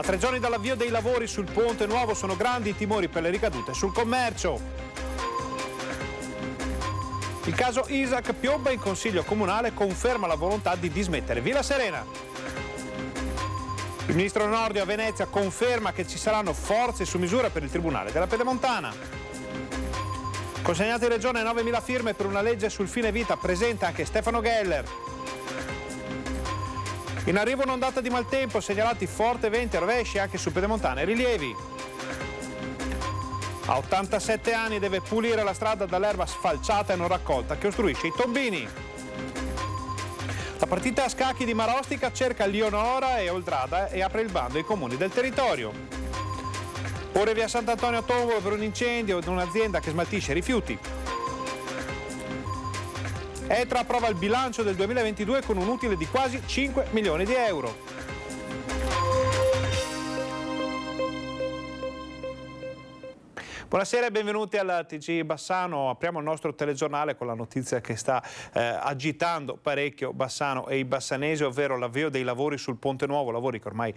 A 3 giorni dall'avvio dei lavori sul Ponte Nuovo sono grandi i timori per le ricadute sul commercio. Il caso Isaac piomba in consiglio comunale e conferma la volontà di dismettere Villa Serena. Il ministro Nordio a Venezia conferma che ci saranno forze su misura per il Tribunale della Pedemontana. Consegnate in Regione 9.000 firme per una legge sul fine vita, presente anche Stefano Geller. In arrivo un'ondata di maltempo, segnalati forti venti e rovesci anche su Pedemontana e rilievi. A 87 anni deve pulire la strada dall'erba sfalciata e non raccolta che ostruisce i tombini. La partita a scacchi di Marostica cerca Leonora e Oldrada e apre il bando ai comuni del territorio. Ore via Sant'Antonio a Tombolo per un incendio di un'azienda che smaltisce rifiuti. Etra approva il bilancio del 2022 con un utile di quasi 5 milioni di euro. Buonasera e benvenuti alla TG Bassano. Apriamo il nostro telegiornale con la notizia che sta agitando parecchio Bassano e i bassanesi, ovvero l'avvio dei lavori sul Ponte Nuovo, lavori che ormai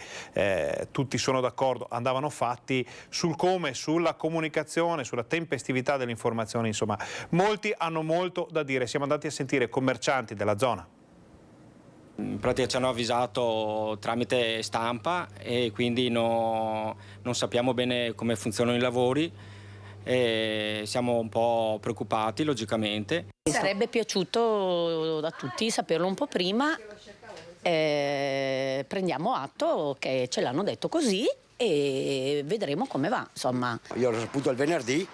tutti sono d'accordo andavano fatti, sul come, sulla comunicazione, sulla tempestività delle informazioni, insomma molti hanno molto da dire. Siamo andati a sentire commercianti della zona. In pratica ci hanno avvisato tramite stampa e quindi non sappiamo bene come funzionano i lavori. E siamo un po' preoccupati logicamente. Sarebbe piaciuto da tutti saperlo un po' prima, prendiamo atto che ce l'hanno detto così e vedremo come va, insomma. Io l'ho saputo il venerdì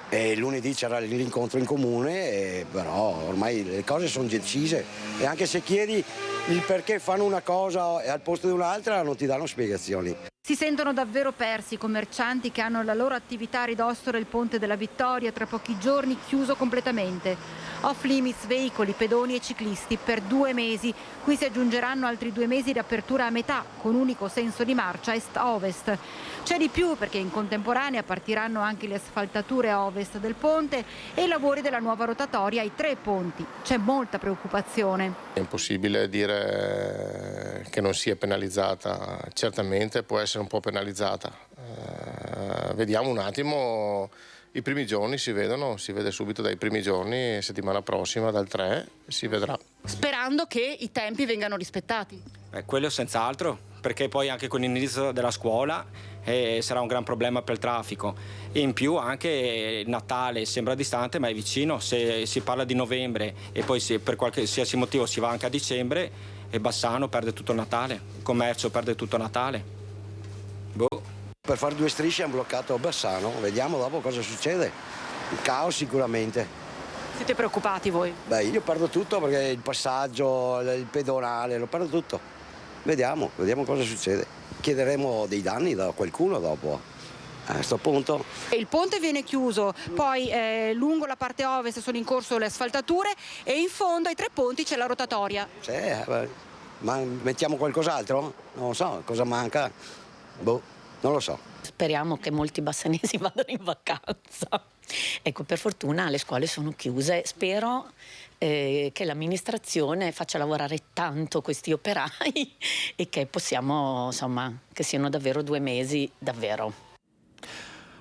e lunedì c'era l'incontro in comune, però ormai le cose sono decise e anche se chiedi il perché fanno una cosa al posto di un'altra non ti danno spiegazioni. Si sentono davvero persi i commercianti che hanno la loro attività a ridosso del Ponte della Vittoria, tra pochi giorni chiuso completamente. Off limits veicoli, pedoni e ciclisti per 2 mesi. Qui si aggiungeranno altri 2 mesi di apertura a metà, con unico senso di marcia est-ovest. C'è di più perché in contemporanea partiranno anche le asfaltature a ovest del ponte e i lavori della nuova rotatoria ai 3 ponti. C'è molta preoccupazione. È impossibile dire che non sia penalizzata, certamente può essere un po' penalizzata. Vediamo un attimo, i primi giorni si vede subito dai primi giorni, settimana prossima dal 3 si vedrà. Sperando che i tempi vengano rispettati. Quello senz'altro, perché poi anche con l'inizio della scuola sarà un gran problema per il traffico. E in più anche il Natale sembra distante ma è vicino, se si parla di novembre e poi se per qualsiasi motivo si va anche a dicembre e Bassano perde tutto il Natale, il commercio perde tutto il Natale. Per fare 2 strisce hanno bloccato Bassano, vediamo dopo cosa succede. Il caos sicuramente. Siete preoccupati voi? Beh, io perdo tutto perché il passaggio, il pedonale, lo perdo tutto. Vediamo cosa succede. Chiederemo dei danni da qualcuno dopo. A questo punto. Il ponte viene chiuso, poi lungo la parte ovest sono in corso le asfaltature e in fondo ai 3 ponti c'è la rotatoria. Ma mettiamo qualcos'altro? Non lo so, cosa manca? Non lo so. Speriamo che molti bassanesi vadano in vacanza. Ecco, per fortuna le scuole sono chiuse. Spero che l'amministrazione faccia lavorare tanto questi operai e che possiamo, insomma, che siano davvero 2 mesi, davvero.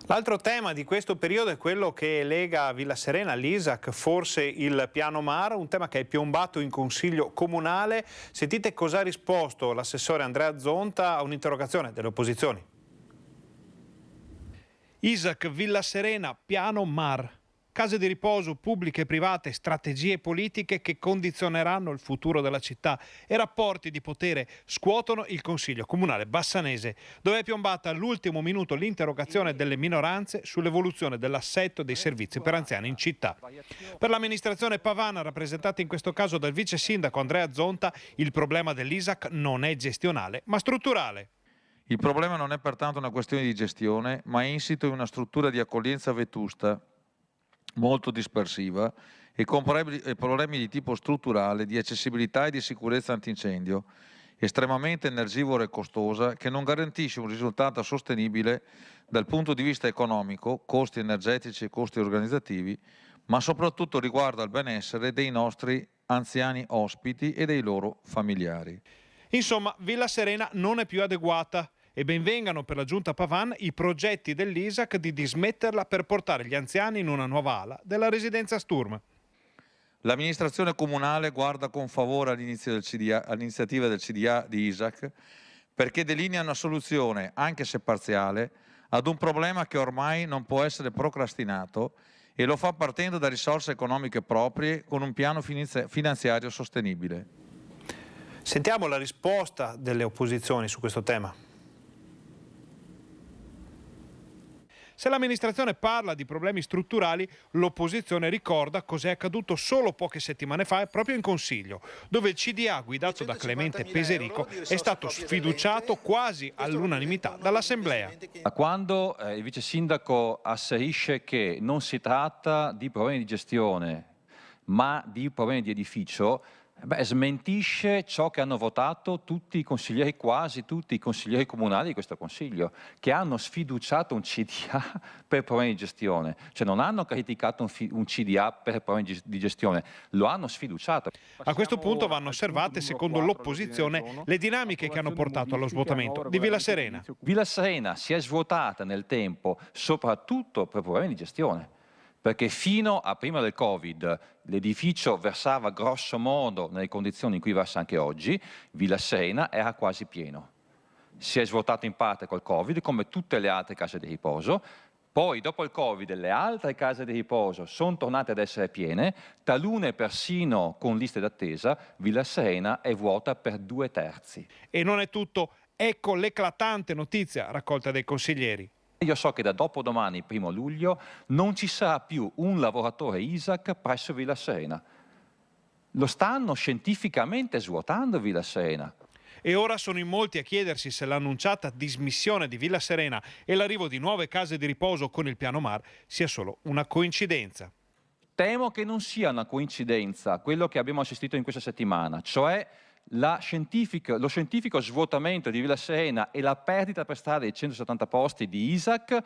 L'altro tema di questo periodo è quello che lega Villa Serena all'Isac, forse il piano Mar, un tema che è piombato in consiglio comunale. Sentite cosa ha risposto l'assessore Andrea Zonta a un'interrogazione delle opposizioni. Isaac, Villa Serena, piano Mar. Case di riposo pubbliche e private, strategie politiche che condizioneranno il futuro della città e rapporti di potere scuotono il Consiglio Comunale bassanese, dove è piombata all'ultimo minuto l'interrogazione delle minoranze sull'evoluzione dell'assetto dei servizi per anziani in città. Per l'amministrazione Pavana, rappresentata in questo caso dal vice sindaco Andrea Zonta, il problema dell'Isac non è gestionale ma strutturale. Il problema non è pertanto una questione di gestione, ma è insito in una struttura di accoglienza vetusta, molto dispersiva e con problemi di tipo strutturale, di accessibilità e di sicurezza antincendio, estremamente energivora e costosa, che non garantisce un risultato sostenibile dal punto di vista economico, costi energetici e costi organizzativi, ma soprattutto riguardo al benessere dei nostri anziani ospiti e dei loro familiari. Insomma, Villa Serena non è più adeguata. E benvengano per la giunta Pavan i progetti dell'ISAC di dismetterla per portare gli anziani in una nuova ala della residenza Sturm. L'amministrazione comunale guarda con favore all'iniziativa del CDA di ISAC perché delinea una soluzione, anche se parziale, ad un problema che ormai non può essere procrastinato e lo fa partendo da risorse economiche proprie con un piano finanziario sostenibile. Sentiamo la risposta delle opposizioni su questo tema. Se l'amministrazione parla di problemi strutturali, l'opposizione ricorda cos'è accaduto solo poche settimane fa proprio in Consiglio, dove il CDA guidato da Clemente Peserico è stato sfiduciato quasi all'unanimità dall'Assemblea. Quando il vice sindaco asserisce che non si tratta di problemi di gestione, ma di problemi di edificio, smentisce ciò che hanno votato tutti i consiglieri, quasi tutti i consiglieri comunali di questo Consiglio, che hanno sfiduciato un CDA per problemi di gestione. Cioè non hanno criticato un CDA per problemi di gestione, lo hanno sfiduciato. A questo punto vanno osservate, secondo l'opposizione, le dinamiche che hanno portato allo svuotamento di Villa Serena. Villa Serena si è svuotata nel tempo soprattutto per problemi di gestione, perché fino a prima del Covid l'edificio versava grosso modo nelle condizioni in cui versa anche oggi. Villa Serena era quasi pieno. Si è svuotato in parte col Covid, come tutte le altre case di riposo. Poi, dopo il Covid, le altre case di riposo sono tornate ad essere piene, talune persino con liste d'attesa. Villa Serena è vuota per 2/3. E non è tutto. Ecco l'eclatante notizia raccolta dai consiglieri. Io so che da dopodomani, 1° luglio, non ci sarà più un lavoratore ISAC presso Villa Serena. Lo stanno scientificamente svuotando Villa Serena. E ora sono in molti a chiedersi se l'annunciata dismissione di Villa Serena e l'arrivo di nuove case di riposo con il piano Mar sia solo una coincidenza. Temo che non sia una coincidenza quello che abbiamo assistito in questa settimana, cioè lo scientifico svuotamento di Villa Serena e la perdita per strada di 170 posti di ISAC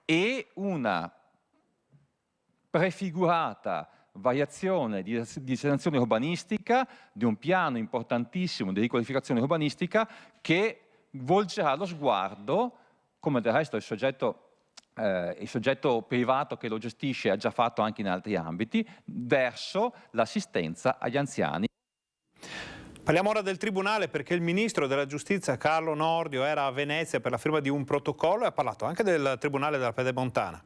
e una prefigurata variazione di destinazione urbanistica, di un piano importantissimo di riqualificazione urbanistica che volgerà lo sguardo, come del resto il soggetto privato che lo gestisce ha già fatto anche in altri ambiti, verso l'assistenza agli anziani. Parliamo ora del Tribunale, perché il ministro della Giustizia Carlo Nordio era a Venezia per la firma di un protocollo e ha parlato anche del Tribunale della Pedemontana.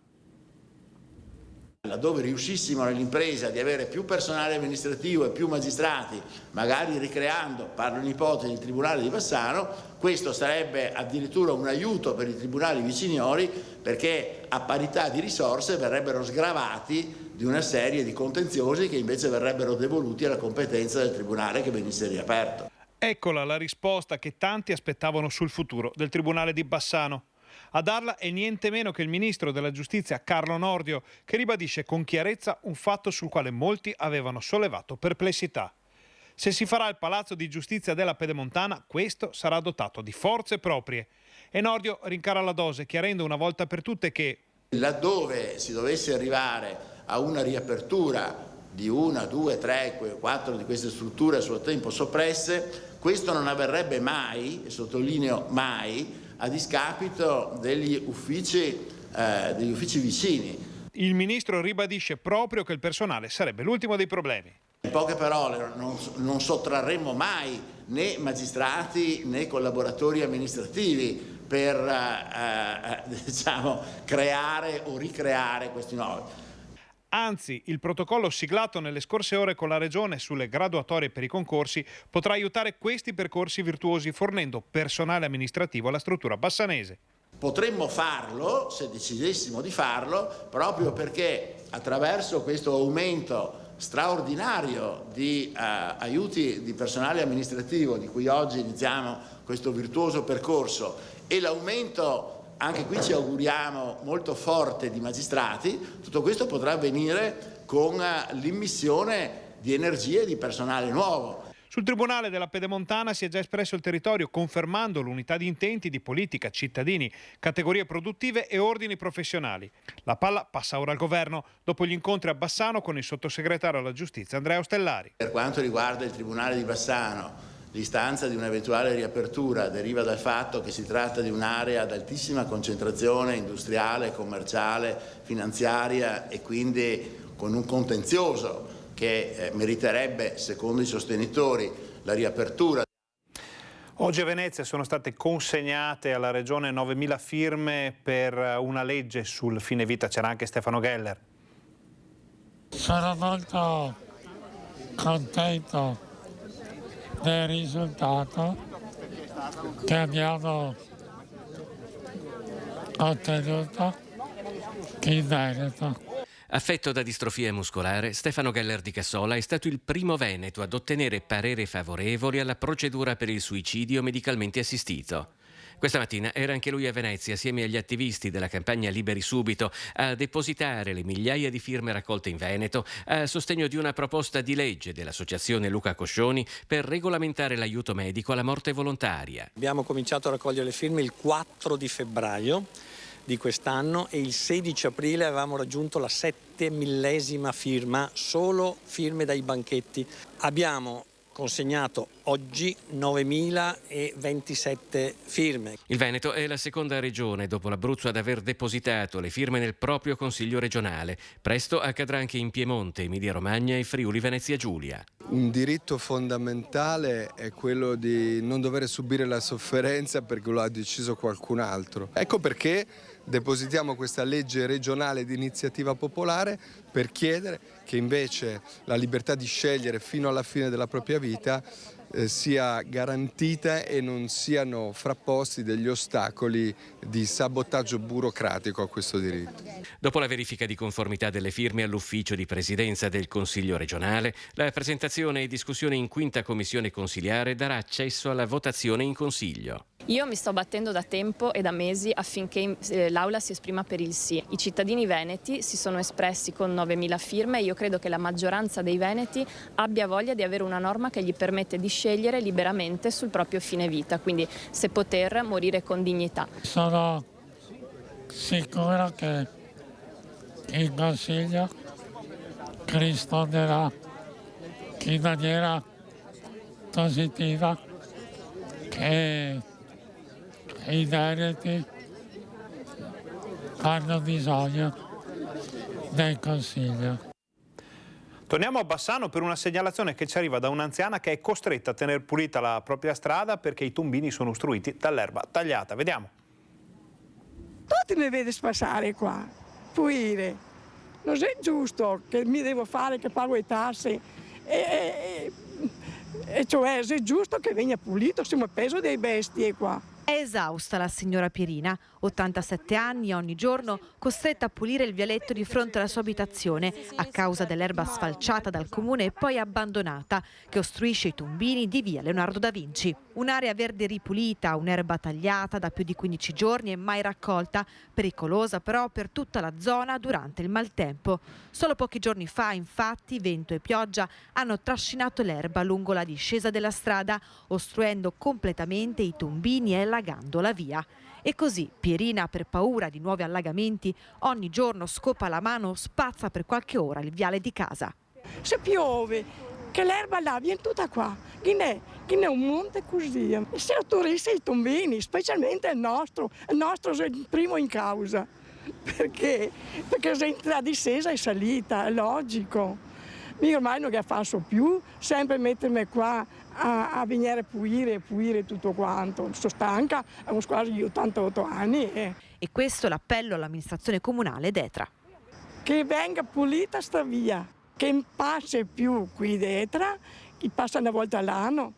Laddove riuscissimo nell'impresa di avere più personale amministrativo e più magistrati, magari ricreando, parlo in ipotesi, il Tribunale di Bassano, questo sarebbe addirittura un aiuto per i tribunali viciniori, perché a parità di risorse verrebbero sgravati di una serie di contenziosi che invece verrebbero devoluti alla competenza del Tribunale che venisse riaperto. Eccola la risposta che tanti aspettavano sul futuro del Tribunale di Bassano. A darla è niente meno che il ministro della Giustizia Carlo Nordio, che ribadisce con chiarezza un fatto sul quale molti avevano sollevato perplessità. Se si farà il Palazzo di Giustizia della Pedemontana, questo sarà dotato di forze proprie. E Nordio rincara la dose, chiarendo una volta per tutte che laddove si dovesse arrivare a una riapertura di 1, 2, 3, 4 di queste strutture a suo tempo soppresse, questo non avverrebbe mai, e sottolineo mai, a discapito degli uffici vicini. Il ministro ribadisce proprio che il personale sarebbe l'ultimo dei problemi. In poche parole, non sottrarremo mai né magistrati né collaboratori amministrativi per creare o ricreare questi nuovi. Anzi, il protocollo siglato nelle scorse ore con la Regione sulle graduatorie per i concorsi potrà aiutare questi percorsi virtuosi, fornendo personale amministrativo alla struttura bassanese. Potremmo farlo, se decidessimo di farlo, proprio perché attraverso questo aumento straordinario di aiuti di personale amministrativo, di cui oggi iniziamo questo virtuoso percorso, e l'aumento, anche qui ci auguriamo, molto forte di magistrati, tutto questo potrà avvenire con l'immissione di energie e di personale nuovo. Sul Tribunale della Pedemontana si è già espresso il territorio, confermando l'unità di intenti di politica, cittadini, categorie produttive e ordini professionali. La palla passa ora al governo, dopo gli incontri a Bassano con il sottosegretario alla Giustizia Andrea Ostellari. Per quanto riguarda il Tribunale di Bassano, l'istanza di un'eventuale riapertura deriva dal fatto che si tratta di un'area ad altissima concentrazione industriale, commerciale, finanziaria e quindi con un contenzioso che meriterebbe, secondo i sostenitori, la riapertura. Oggi a Venezia sono state consegnate alla Regione 9.000 firme per una legge sul fine vita. C'era anche Stefano Geller. Sono molto contento del risultato che abbiamo ottenuto in Veneto. Affetto da distrofia muscolare, Stefano Geller di Cassola è stato il primo veneto ad ottenere pareri favorevoli alla procedura per il suicidio medicalmente assistito. Questa mattina era anche lui a Venezia, assieme agli attivisti della campagna Liberi Subito, a depositare le migliaia di firme raccolte in Veneto a sostegno di una proposta di legge dell'associazione Luca Coscioni per regolamentare l'aiuto medico alla morte volontaria. Abbiamo cominciato a raccogliere le firme il 4 di febbraio di quest'anno e il 16 aprile avevamo raggiunto la 7.000ª firma, solo firme dai banchetti. Abbiamo consegnato oggi 9.027 firme. Il Veneto è la seconda regione dopo l'Abruzzo ad aver depositato le firme nel proprio Consiglio regionale. Presto accadrà anche in Piemonte, Emilia-Romagna e Friuli Venezia Giulia. Un diritto fondamentale è quello di non dover subire la sofferenza perché lo ha deciso qualcun altro. Ecco perché depositiamo questa legge regionale di iniziativa popolare per chiedere che invece la libertà di scegliere fino alla fine della propria vita sia garantita e non siano frapposti degli ostacoli di sabotaggio burocratico a questo diritto. Dopo la verifica di conformità delle firme all'ufficio di presidenza del Consiglio regionale, la presentazione e discussione in 5ª commissione consiliare darà accesso alla votazione in Consiglio. Io mi sto battendo da tempo e da mesi affinché l'Aula si esprima per il sì. I cittadini veneti si sono espressi con 9.000 firme e io credo che la maggioranza dei veneti abbia voglia di avere una norma che gli permette di scegliere liberamente sul proprio fine vita, quindi se poter morire con dignità. Sono sicuro che il Consiglio risponderà in maniera positiva che i veneti hanno bisogno del Consiglio. Torniamo a Bassano per una segnalazione che ci arriva da un'anziana che è costretta a tenere pulita la propria strada perché i tombini sono ostruiti dall'erba tagliata. Vediamo. Tutti mi vede passare qua, pulire. Non è giusto che mi devo fare che pago le tasse e cioè è giusto che venga pulito, siamo peso dei bestie qua. È esausta la signora Pierina, 87 anni, ogni giorno costretta a pulire il vialetto di fronte alla sua abitazione a causa dell'erba sfalciata dal comune e poi abbandonata che ostruisce i tombini di via Leonardo da Vinci. Un'area verde ripulita, un'erba tagliata da più di 15 giorni e mai raccolta, pericolosa però per tutta la zona durante il maltempo. Solo pochi giorni fa, infatti, vento e pioggia hanno trascinato l'erba lungo la discesa della strada, ostruendo completamente i tombini e allagando la via. E così Pierina, per paura di nuovi allagamenti, ogni giorno scopa la mano, spazza per qualche ora il viale di casa. Se piove, che l'erba là viene tutta qua, che è un monte così. Se autorizza i tombini, specialmente il nostro è il primo in causa, perché la discesa è salita, è logico. Io ormai non che faccio più, sempre mettermi qua a venire a pulire tutto quanto. Sono stanca, ho quasi 88 anni. E questo è l'appello all'amministrazione comunale d'Etra. Che venga pulita sta via, che non passi più qui d'Etra, chi passa una volta all'anno,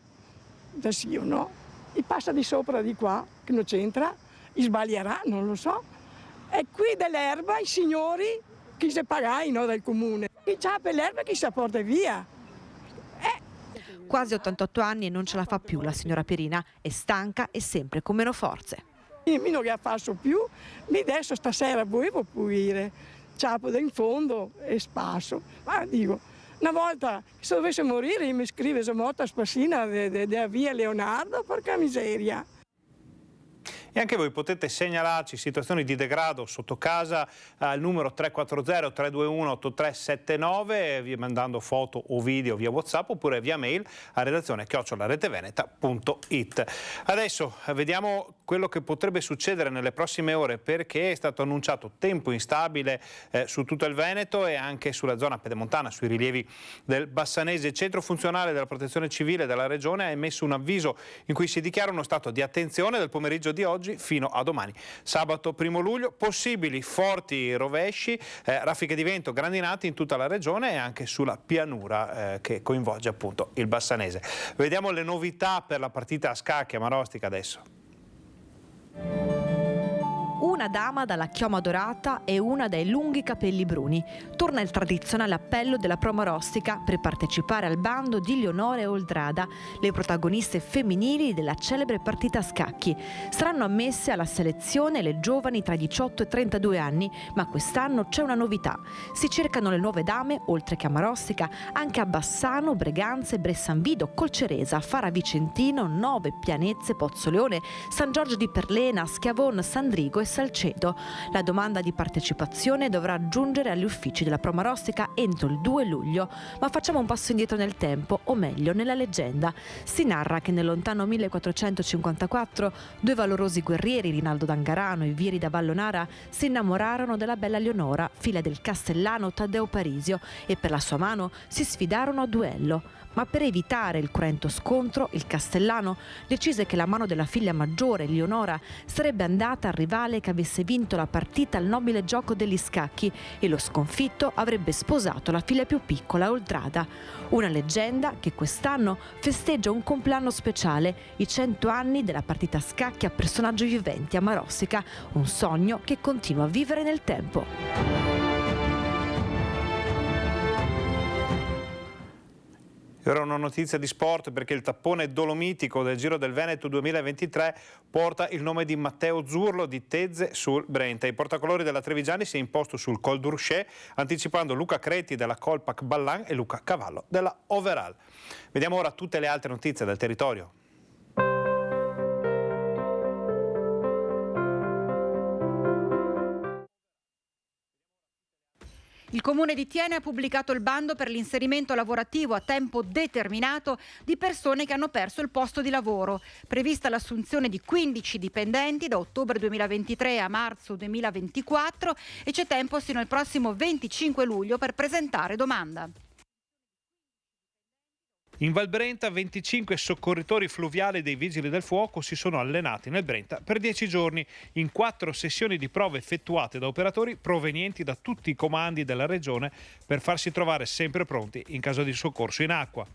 da sì o no, chi passa di sopra di qua, che non c'entra, sbaglierà, non lo so. E qui dell'erba i signori, chi si pagai, no, del comune, chi c'ha per l'erba chi si porta via. Quasi 88 anni e non ce la fa più la signora Pierina, è stanca e sempre con meno forze. Io non che faccio più, adesso stasera volevo pulire, ciapo da in fondo e spasso. Ma dico, una volta se dovesse morire io mi scrive se morta spassina della via Leonardo, porca miseria. E anche voi potete segnalarci situazioni di degrado sotto casa al numero 340 321 8379, vi mandando foto o video via WhatsApp oppure via mail a redazione@reteveneta.it. Adesso vediamo quello che potrebbe succedere nelle prossime ore, perché è stato annunciato tempo instabile su tutto il Veneto e anche sulla zona pedemontana, sui rilievi del Bassanese. Il centro funzionale della Protezione Civile della Regione ha emesso un avviso in cui si dichiara uno stato di attenzione dal pomeriggio di oggi fino a domani, sabato 1 luglio, possibili forti rovesci, raffiche di vento, grandinate in tutta la regione e anche sulla pianura che coinvolge appunto il Bassanese. Vediamo le novità per la partita a scacchi a Marostica adesso. Una dama dalla chioma dorata e una dai lunghi capelli bruni. Torna il tradizionale appello della Pro Marostica per partecipare al bando di Leonora e Oldrada, le protagoniste femminili della celebre partita a scacchi. Saranno ammesse alla selezione le giovani tra i 18 e 32 anni, ma quest'anno c'è una novità. Si cercano le nuove dame, oltre che a Marostica, anche a Bassano, Breganze, Bressanvido, Colceresa, Fara Vicentino, Nove, Pianezze, Pozzoleone, San Giorgio di Perlena, Schiavon, Sandrigo e Salcedo. La domanda di partecipazione dovrà giungere agli uffici della Pro Marostica entro il 2 luglio, ma facciamo un passo indietro nel tempo, o meglio nella leggenda. Si narra che nel lontano 1454 due valorosi guerrieri, Rinaldo d'Angarano e Vieri da Vallonara, si innamorarono della bella Leonora, figlia del castellano Taddeo Parisio, e per la sua mano si sfidarono a duello. Ma per evitare il cruento scontro, il castellano decise che la mano della figlia maggiore, Leonora, sarebbe andata al rivale che avesse vinto la partita al nobile gioco degli scacchi, e lo sconfitto avrebbe sposato la figlia più piccola, Oldrada. Una leggenda che quest'anno festeggia un compleanno speciale, i 100 anni della partita a scacchi a personaggi viventi a Marostica, un sogno che continua a vivere nel tempo. Ora una notizia di sport, perché il tappone dolomitico del Giro del Veneto 2023 porta il nome di Matteo Zurlo di Tezze sul Brenta. Il portacolori della Trevigiani si è imposto sul Col d'Urché, anticipando Luca Creti della Colpac Ballan e Luca Cavallo della Overall. Vediamo ora tutte le altre notizie del territorio. Il Comune di Thiene ha pubblicato il bando per l'inserimento lavorativo a tempo determinato di persone che hanno perso il posto di lavoro. Prevista l'assunzione di 15 dipendenti da ottobre 2023 a marzo 2024 e c'è tempo sino al prossimo 25 luglio per presentare domanda. In Val Brenta 25 soccorritori fluviali dei Vigili del Fuoco si sono allenati nel Brenta per 10 giorni in 4 sessioni di prove effettuate da operatori provenienti da tutti i comandi della regione per farsi trovare sempre pronti in caso di soccorso in acqua.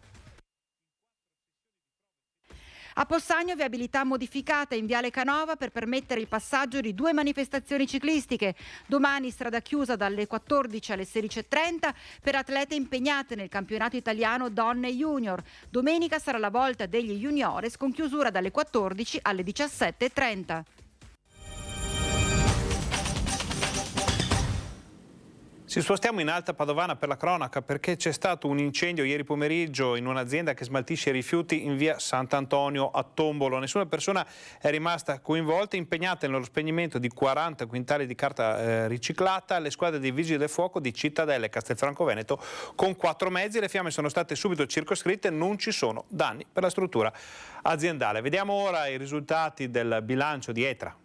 A Possagno viabilità modificata in Viale Canova per permettere il passaggio di 2 manifestazioni ciclistiche. Domani strada chiusa dalle 14 alle 16:30 per atlete impegnate nel campionato italiano donne junior. Domenica sarà la volta degli juniores con chiusura dalle 14 alle 17:30. Ci spostiamo in Alta Padovana per la cronaca, perché c'è stato un incendio ieri pomeriggio in un'azienda che smaltisce rifiuti in via Sant'Antonio a Tombolo. Nessuna persona è rimasta coinvolta, impegnate nello spegnimento di 40 quintali di carta riciclata le squadre dei Vigili del Fuoco di Cittadella e Castelfranco Veneto con 4 mezzi. Le fiamme sono state subito circoscritte, non ci sono danni per la struttura aziendale. Vediamo ora i risultati del bilancio di Etra.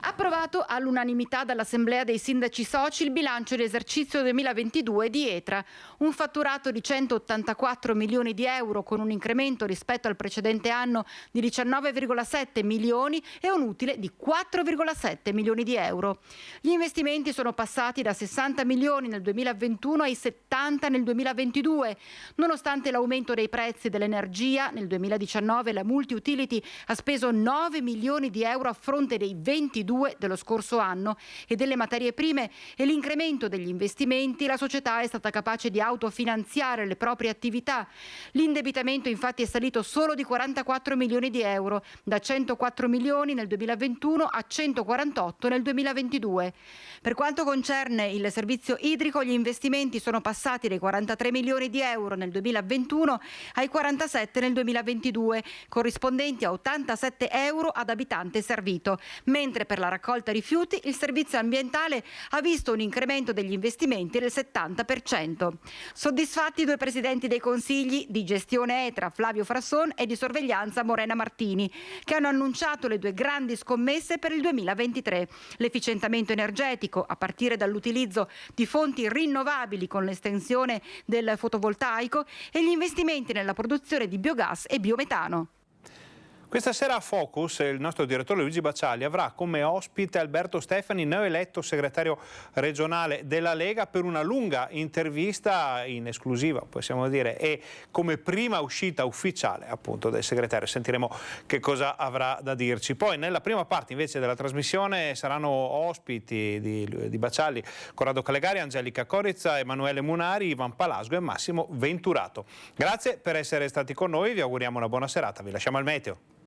Approvato all'unanimità dall'Assemblea dei Sindaci Soci il bilancio di esercizio 2022 di Etra, un fatturato di 184 milioni di euro con un incremento rispetto al precedente anno di 19,7 milioni e un utile di 4,7 milioni di euro. Gli investimenti sono passati da 60 milioni nel 2021 ai 70 nel 2022. Nonostante l'aumento dei prezzi dell'energia, nel 2019 la Multi Utility ha speso 9 milioni di euro a fronte dei 22 2022 dello scorso anno e delle materie prime e l'incremento degli investimenti, la società è stata capace di autofinanziare le proprie attività. L'indebitamento infatti è salito solo di 44 milioni di euro, da 104 milioni nel 2021 a 148 nel 2022. Per quanto concerne il servizio idrico, gli investimenti sono passati dai 43 milioni di euro nel 2021 ai 47 nel 2022, corrispondenti a 87 euro ad abitante servito, mentre per la raccolta rifiuti il servizio ambientale ha visto un incremento degli investimenti del 70%. Soddisfatti i due presidenti dei consigli di gestione ETRA, Flavio Frasson, e di sorveglianza Morena Martini, che hanno annunciato le due grandi scommesse per il 2023: l'efficientamento energetico a partire dall'utilizzo di fonti rinnovabili con l'estensione del fotovoltaico e gli investimenti nella produzione di biogas e biometano. Questa sera a Focus il nostro direttore Luigi Bacciali avrà come ospite Alberto Stefani, neoeletto segretario regionale della Lega, per una lunga intervista in esclusiva, possiamo dire, e come prima uscita ufficiale appunto del segretario. Sentiremo che cosa avrà da dirci. Poi nella prima parte invece della trasmissione saranno ospiti di Bacciali Corrado Calegari, Angelica Corizza, Emanuele Munari, Ivan Palasgo e Massimo Venturato. Grazie per essere stati con noi, vi auguriamo una buona serata, vi lasciamo al meteo.